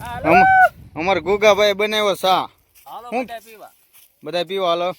અમાર ગુગાભાઈ બનાવ્યો સા. હાલો બધા પીવા હાલો.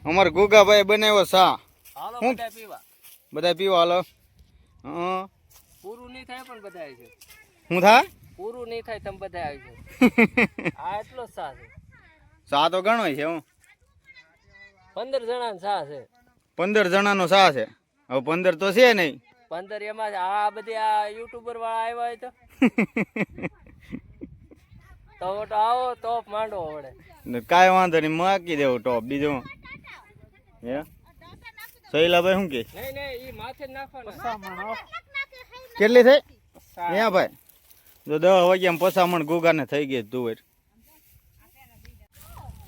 અમાર ગુગાભાઈ બનાવ્યો સા. હાલો બધા પીવા હાલો. પૂરું નહીં થાય પણ બધા આવી છે. શું થાય? પૂરું નહીં થાય તમે બધા આવી છે. આ એટલો જ સા છે. સા તો ઘણો છે. 15 જણાનો સા છે. 15 જણાનો સા છે. હવે 15 તો છે નહીં. 15 એમાં આ બધી આ યુટ્યુબર વાળા આવ્યા હોય તો આવો ટોપ માંડો વડે. કાંઈ વાંધો નહીં, મૂકી દેવું ટોપ. બીજું હે શૈલાભાઈ શું કે? નહીં ઈ માથે નાખવાના. કેટલી થઈ? અહીંયા ભાઈ જો 10 વાગ્યા પસામણ ગુગાને થઈ ગઈ તુવેર.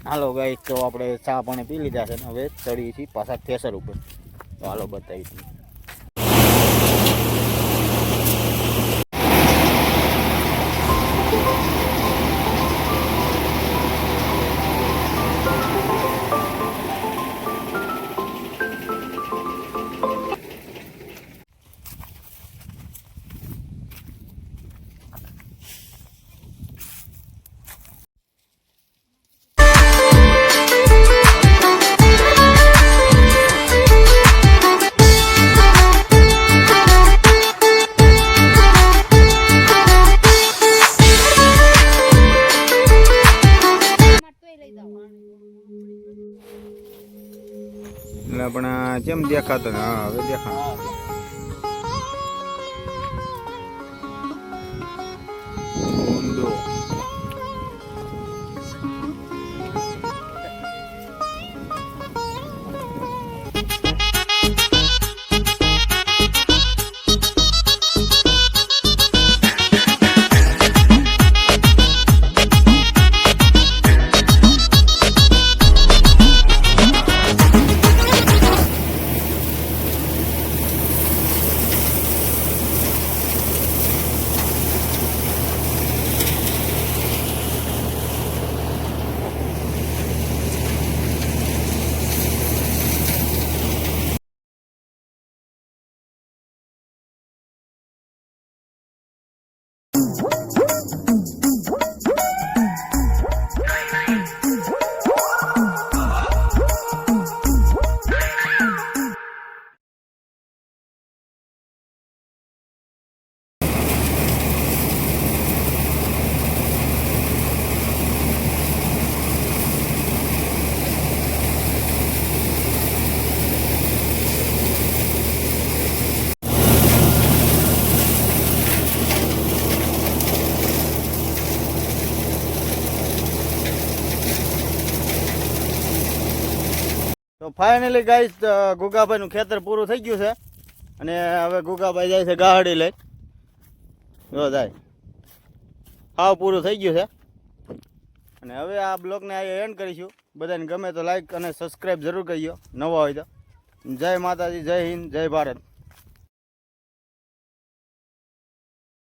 હાલો ગાઈસ, તો આપણે ચા પાણી પી લીધા છે ને હવે ચડીએ છીએ પાછા થેસર ઉપર. તો હાલો બતાવી છીએ. પણ કેમ દેખાતો ને? હા હવે દેખાતો. તો ફાઇનલી ગાઈસ ગુગાભાઈનું ખેતર પૂરું થઈ ગયું છે અને હવે ગુગાભાઈ જાય છે ગાડી લઈ. જો જાય હાવ પૂરું થઈ ગયું છે અને હવે આ બ્લોગને અહીંયા એન્ડ કરીશું. બધાને ગમે તો લાઈક અને સબસ્ક્રાઈબ જરૂર કરજો, નવા હોય તો. જય માતાજી, જય હિન્દ, જય ભારત.